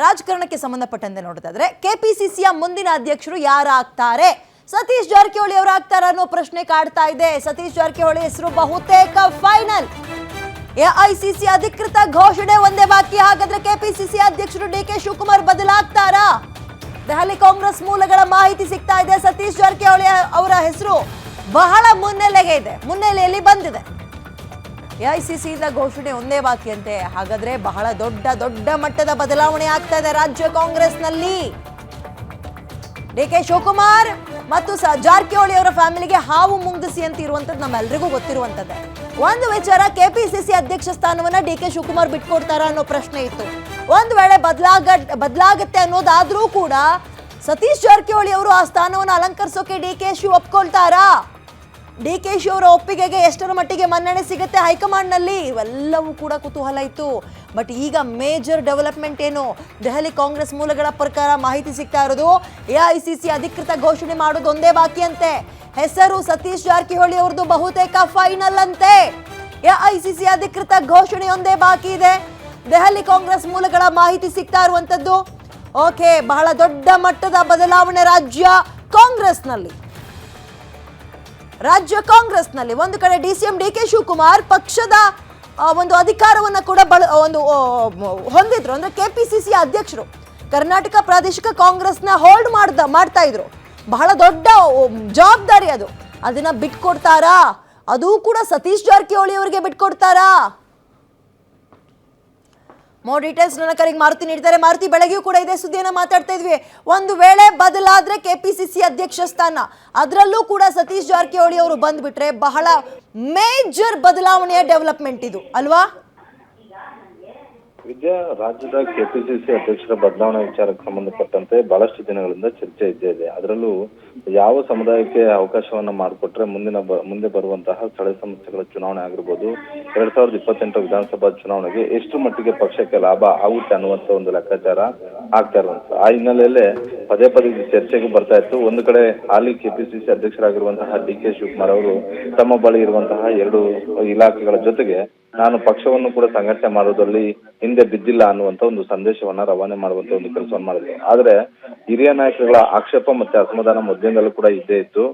ರಾಜಕಾರಣಕ್ಕೆ ಸಂಬಂಧಪಟ್ಟಂತೆ ನೋಡೋದಾದ್ರೆ ಕೆಪಿಸಿಸಿಯ ಮುಂದಿನ ಅಧ್ಯಕ್ಷರು ಯಾರಾಗ್ತಾರೆ? ಸತೀಶ್ ಜಾರಕಿಹೊಳಿ ಅವರು ಆಗ್ತಾರಾ ಅನ್ನೋ ಪ್ರಶ್ನೆ ಕಾಡ್ತಾ ಇದೆ. ಸತೀಶ್ ಜಾರಕಿಹೊಳಿ ಹೆಸರು ಬಹುತೇಕ ಫೈನಲ್. ಎಐಸಿಸಿ ಅಧಿಕೃತ ಘೋಷಣೆ ಒಂದೇ ಬಾಕಿ. ಹಾಗಾದ್ರೆ ಕೆಪಿಸಿಸಿ ಅಧ್ಯಕ್ಷರು ಡಿಕೆ ಶಿವಕುಮಾರ್ ಬದಲಾಗ್ತಾರಾ? ದೆಹಲಿ ಕಾಂಗ್ರೆಸ್ ಮೂಲಗಳ ಮಾಹಿತಿ ಸಿಗ್ತಾ ಇದೆ. ಸತೀಶ್ ಜಾರಕಿಹೊಳಿ ಅವರ ಹೆಸರು ಬಹಳ ಮುನ್ನೆಲೆಯಲ್ಲಿ ಬಂದಿದೆ. ಎಐಸಿಸಿಯಿಂದ ಘೋಷಣೆ ಒಂದೇ ಬಾಕಿ ಅಂತೆ. ಹಾಗಾದ್ರೆ ಬಹಳ ದೊಡ್ಡ ಮಟ್ಟದ ಬದಲಾವಣೆ ಆಗ್ತಾ ಇದೆ ರಾಜ್ಯ ಕಾಂಗ್ರೆಸ್ನಲ್ಲಿ. ಡಿಕೆ ಶಿವಕುಮಾರ್ ಮತ್ತು ಜಾರಕಿಹೊಳಿ ಅವರ ಫ್ಯಾಮಿಲಿಗೆ ಹಾವು ಮುಂಗಿಸಿ ಅಂತ ಇರುವಂತದ್ದು ನಮ್ಮೆಲ್ಲರಿಗೂ ಗೊತ್ತಿರುವಂತದ್ದೇ. ಒಂದು ವಿಚಾರ, ಕೆಪಿಸಿಸಿ ಅಧ್ಯಕ್ಷ ಸ್ಥಾನವನ್ನ ಡಿಕೆ ಶಿವಕುಮಾರ್ ಬಿಟ್ಕೊಡ್ತಾರ ಅನ್ನೋ ಪ್ರಶ್ನೆ ಇತ್ತು. ಒಂದು ವೇಳೆ ಬದಲಾಗತ್ತೆ ಅನ್ನೋದಾದ್ರೂ ಕೂಡ ಸತೀಶ್ ಜಾರಕಿಹೊಳಿ ಅವರು ಆ ಸ್ಥಾನವನ್ನು ಅಲಂಕರಿಸೋಕೆ ಡಿಕೆ ಶಿ ಒಪ್ಕೊಳ್ತಾರಾ? ಡಿಕೆ ಶಿ ಅವರ ಒಪ್ಪಿಗೆಗೆ ಎಷ್ಟರ ಮಟ್ಟಿಗೆ ಮನ್ನಣೆ ಸಿಗುತ್ತೆ ಹೈಕಮಾಂಡ್ ನಲ್ಲಿ? ಇವೆಲ್ಲವೂ ಕೂಡ ಕುತೂಹಲ ಇತ್ತು. ಬಟ್ ಈಗ ಮೇಜರ್ ಡೆವಲಪ್ಮೆಂಟ್ ಏನು? ದೆಹಲಿ ಕಾಂಗ್ರೆಸ್ ಮೂಲಗಳ ಪ್ರಕಾರ ಮಾಹಿತಿ ಸಿಗ್ತಾ ಇರೋದು ಎಐಸಿಸಿ ಅಧಿಕೃತ ಘೋಷಣೆ ಮಾಡೋದು ಒಂದೇ ಬಾಕಿ ಅಂತೆ. ಹೆಸರು ಸತೀಶ್ ಜಾರಕಿಹೊಳಿ ಅವ್ರದ್ದು ಬಹುತೇಕ ಫೈನಲ್ ಅಂತೆ. ಎಐಸಿಸಿ ಅಧಿಕೃತ ಘೋಷಣೆ ಒಂದೇ ಬಾಕಿ ಇದೆ. ದೆಹಲಿ ಕಾಂಗ್ರೆಸ್ ಮೂಲಗಳ ಮಾಹಿತಿ ಸಿಗ್ತಾ ಇರುವಂತದ್ದು. ಓಕೆ, ಬಹಳ ದೊಡ್ಡ ಮಟ್ಟದ ಬದಲಾವಣೆ ರಾಜ್ಯ ಕಾಂಗ್ರೆಸ್ನಲ್ಲಿ ಒಂದು ಕಡೆ ಡಿಸಿಎಂ ಡಿಕೆ ಶಿವಕುಮಾರ್ ಪಕ್ಷದ ಒಂದು ಅಧಿಕಾರವನ್ನ ಕೂಡ ಹೊಂದಿದ್ರು. ಅಂದ್ರೆ ಕೆಪಿಸಿಸಿ ಅಧ್ಯಕ್ಷರು ಕರ್ನಾಟಕ ಪ್ರಾದೇಶಿಕ ಕಾಂಗ್ರೆಸ್ನ ಹೋಲ್ಡ್ ಮಾಡ್ತಾ ಇದ್ರು. ಬಹಳ ದೊಡ್ಡ ಜವಾಬ್ದಾರಿ ಅದು. ಅದನ್ನ ಬಿಟ್ಕೊಡ್ತಾರಾ? ಅದು ಕೂಡ ಸತೀಶ್ ಜಾರಕಿಹೊಳಿ ಅವರಿಗೆ ಬಿಟ್ಕೊಡ್ತಾರಾ? ಮೋರ್ ಡೀಟೇಲ್ಸ್ ನನ್ನ ಕರೆಗೆ ಮಾರುತಿ ನೀಡ್ತಾರೆ. ಮಾರುತಿ, ಬೆಳಗ್ಗೆಯೂ ಕೂಡ ಇದೇ ಸುದ್ದಿಯನ್ನ ಮಾತಾಡ್ತಾ ಇದ್ವಿ. ಒಂದು ವೇಳೆ ಬದಲಾದ್ರೆ ಕೆಪಿಸಿಸಿ ಅಧ್ಯಕ್ಷ ಸ್ಥಾನ, ಅದರಲ್ಲೂ ಕೂಡ ಸತೀಶ್ ಜಾರಕಿಹೊಳಿ ಅವರು ಬಂದ್ಬಿಟ್ರೆ ಬಹಳ ಮೇಜರ್ ಬದಲಾವಣೆಯ ಡೆವಲಪ್ಮೆಂಟ್ ಇದು ಅಲ್ವಾ? ವಿದ್ಯಾ, ರಾಜ್ಯದ ಕೆಪಿಸಿಸಿ ಅಧ್ಯಕ್ಷರ ಬದಲಾವಣೆ ವಿಚಾರಕ್ಕೆ ಸಂಬಂಧಪಟ್ಟಂತೆ ಬಹಳಷ್ಟು ದಿನಗಳಿಂದ ಚರ್ಚೆ ಇದ್ದೇ ಇದೆ. ಅದರಲ್ಲೂ ಯಾವ ಸಮುದಾಯಕ್ಕೆ ಅವಕಾಶವನ್ನ ಮಾಡಿಕೊಟ್ರೆ ಮುಂದೆ ಬರುವಂತಹ ಸ್ಥಳೀಯ ಸಂಸ್ಥೆಗಳ ಚುನಾವಣೆ ಆಗಿರ್ಬೋದು, 2028 ವಿಧಾನಸಭಾ ಚುನಾವಣೆಗೆ ಎಷ್ಟು ಮಟ್ಟಿಗೆ ಪಕ್ಷಕ್ಕೆ ಲಾಭ ಆಗುತ್ತೆ ಅನ್ನುವಂತ ಒಂದು ಲೆಕ್ಕಾಚಾರ ಆಗ್ತಾ ಇರುವಂತ ಆ ಹಿನ್ನೆಲೆಯಲ್ಲೇ ಪದೇ ಚರ್ಚೆಗೂ ಬರ್ತಾ ಇತ್ತು. ಒಂದು ಕಡೆ ಹಾಲಿ ಕೆಪಿಸಿಸಿ ಅಧ್ಯಕ್ಷರಾಗಿರುವಂತಹ ಡಿಕೆ ಶಿವಕುಮಾರ್ ಅವರು ತಮ್ಮ ಬಳಿ ಇರುವಂತಹ 2 ಇಲಾಖೆಗಳ ಜೊತೆಗೆ ನಾನು ಪಕ್ಷವನ್ನು ಕೂಡ ಸಂಘಟನೆ ಮಾಡೋದ್ರಲ್ಲಿ ಹಿಂದೆ ಬಿದ್ದಿಲ್ಲ ಅನ್ನುವಂತ ಒಂದು ಸಂದೇಶವನ್ನ ರವಾನೆ ಮಾಡುವಂತ ಒಂದು ಕೆಲಸವನ್ನು ಮಾಡಿದ್ರು. ಆದ್ರೆ ಹಿರಿಯ ನಾಯಕರುಗಳ ಆಕ್ಷೇಪ ಮತ್ತೆ ಅಸಮಾಧಾನ ಮಧ್ಯದಲ್ಲೂ ಕೂಡ ಇದ್ದೇ ಇತ್ತು.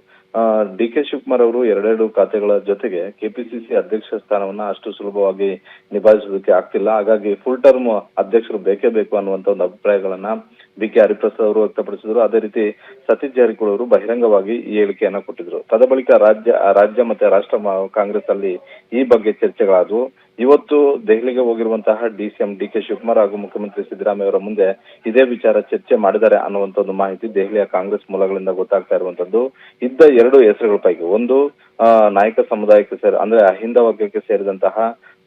ಡಿಕೆ ಶಿವಕುಮಾರ್ ಅವರು 2 ಖಾತೆಗಳ ಜೊತೆಗೆ ಕೆಪಿಸಿಸಿ ಅಧ್ಯಕ್ಷ ಸ್ಥಾನವನ್ನ ಅಷ್ಟು ಸುಲಭವಾಗಿ ನಿಭಾಯಿಸೋದಕ್ಕೆ ಆಗ್ತಿಲ್ಲ. ಹಾಗಾಗಿ ಫುಲ್ ಟರ್ಮ್ ಅಧ್ಯಕ್ಷರು ಬೇಕೇ ಬೇಕು ಅನ್ನುವಂತ ಒಂದು ಅಭಿಪ್ರಾಯಗಳನ್ನ BK ಹರಿಪ್ರಸಾದ್ ಅವರು ವ್ಯಕ್ತಪಡಿಸಿದ್ರು. ಅದೇ ರೀತಿ ಸತೀಶ್ ಜಾರಕಿಹೊಳಿ ಅವರು ಬಹಿರಂಗವಾಗಿ ಈ ಹೇಳಿಕೆಯನ್ನ ಕೊಟ್ಟಿದ್ರು. ತದಬಳಿಕ ರಾಜ್ಯ ಮತ್ತೆ ರಾಷ್ಟ್ರ ಕಾಂಗ್ರೆಸ್ ಅಲ್ಲಿ ಈ ಬಗ್ಗೆ ಚರ್ಚೆಗಳಾದವು. ಇವತ್ತು ದೆಹಲಿಗೆ ಹೋಗಿರುವಂತಹ ಡಿಸಿಎಂ ಡಿಕೆ ಶಿವಕುಮಾರ್ ಹಾಗೂ ಮುಖ್ಯಮಂತ್ರಿ ಸಿದ್ದರಾಮಯ್ಯ ಅವರ ಮುಂದೆ ಇದೇ ವಿಚಾರ ಚರ್ಚೆ ಮಾಡಿದ್ದಾರೆ ಅನ್ನುವಂತ ಒಂದು ಮಾಹಿತಿ ದೆಹಲಿಯ ಕಾಂಗ್ರೆಸ್ ಮೂಲಗಳಿಂದ ಗೊತ್ತಾಗ್ತಾ ಇರುವಂತದ್ದು. ಇದ್ದ 2 ಹೆಸರುಗಳ ಪೈಕಿ ಒಂದು ನಾಯಕ ಸಮುದಾಯಕ್ಕೆ ಅಂದ್ರೆ ಅಹಿಂದ ವರ್ಗಕ್ಕೆ ಸೇರಿದಂತಹ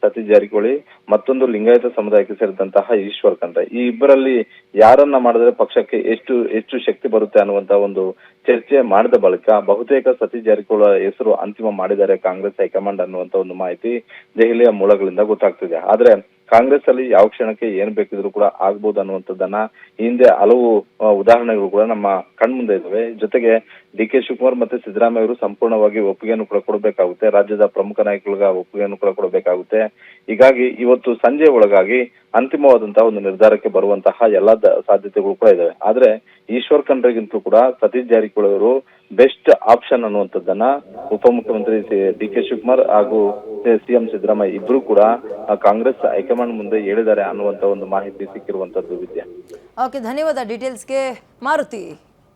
ಸತೀಶ್ ಜಾರಕಿಹೊಳಿ, ಮತ್ತೊಂದು ಲಿಂಗಾಯತ ಸಮುದಾಯಕ್ಕೆ ಸೇರಿದಂತಹ ಈಶ್ವರ್ ಖಂಡ್ರೆ. ಈ ಇಬ್ಬರಲ್ಲಿ ಯಾರನ್ನ ಮಾಡಿದ್ರೆ ಪಕ್ಷಕ್ಕೆ ಎಷ್ಟು ಶಕ್ತಿ ಬರುತ್ತೆ ಅನ್ನುವಂತ ಒಂದು ಚರ್ಚೆ ಮಾಡಿದ ಬಳಿಕ ಬಹುತೇಕ ಸತೀಶ್ ಜಾರಕಿಹೊಳಿ ಹೆಸರು ಅಂತಿಮ ಮಾಡಿದ್ದಾರೆ ಕಾಂಗ್ರೆಸ್ ಹೈಕಮಾಂಡ್ ಅನ್ನುವಂತ ಒಂದು ಮಾಹಿತಿ ದೆಹಲಿಯ ಮೂಲಗಳಿಂದ ಗೊತ್ತಾಗ್ತಿದೆ. ಆದ್ರೆ ಕಾಂಗ್ರೆಸ್ ಅಲ್ಲಿ ಯಾವ ಕ್ಷಣಕ್ಕೆ ಏನ್ ಬೇಕಿದ್ರು ಕೂಡ ಆಗ್ಬಹುದು ಅನ್ನುವಂಥದ್ದನ್ನ ಹಿಂದೆ ಹಲವು ಉದಾಹರಣೆಗಳು ಕೂಡ ನಮ್ಮ ಕಣ್ಮುಂದೆ ಇದಾವೆ. ಜೊತೆಗೆ ಡಿಕೆ ಶಿವಕುಮಾರ್ ಮತ್ತೆ ಸಿದ್ದರಾಮಯ್ಯ ಅವರು ಸಂಪೂರ್ಣವಾಗಿ ಒಪ್ಪಿಗೆಯನ್ನು ಕೂಡ ಕೊಡಬೇಕಾಗುತ್ತೆ. ರಾಜ್ಯದ ಪ್ರಮುಖ ನಾಯಕರಿಗೆ ಒಪ್ಪಿಗೆಯನ್ನು ಕೂಡ ಕೊಡಬೇಕಾಗುತ್ತೆ. ಹೀಗಾಗಿ ಇವತ್ತು ಸಂಜೆ ಒಳಗಾಗಿ ಅಂತಿಮವಾದಂತಹ ಒಂದು ನಿರ್ಧಾರಕ್ಕೆ ಬರುವಂತಹ ಎಲ್ಲಾ ಸಾಧ್ಯತೆಗಳು ಕೂಡ ಇದಾವೆ. ಆದ್ರೆ ಈಶ್ವರ್ ಖಂಡ್ರೆಗಿಂತಲೂ ಕೂಡ ಸತೀಶ್ ಜಾರಕಿಹೊಳಿ ಅವರು ಬೆಸ್ಟ್ ಆಪ್ಷನ್ ಅನ್ನುವಂಥದ್ದನ್ನ ಉಪಮುಖ್ಯಮಂತ್ರಿ ಡಿಕೆ ಶಿವಕುಮಾರ್ ಹಾಗೂ ಸಿಎಂ ಸಿದ್ದರಾಮಯ್ಯ ಇಬ್ರು ಕೂಡ ಕಾಂಗ್ರೆಸ್ ಹೈಕಮಾಂಡ್ ಮುಂದೆ ಹೇಳಿದ್ದಾರೆ ಅನ್ನುವಂತ ಒಂದು ಮಾಹಿತಿ ಸಿಕ್ಕಿರುವಂತದ್ದು. ವಿದ್ಯಾ, ಓಕೆ, ಧನ್ಯವಾದ ಡೀಟೇಲ್ಸ್ಗೆ ಮಾರುತಿ.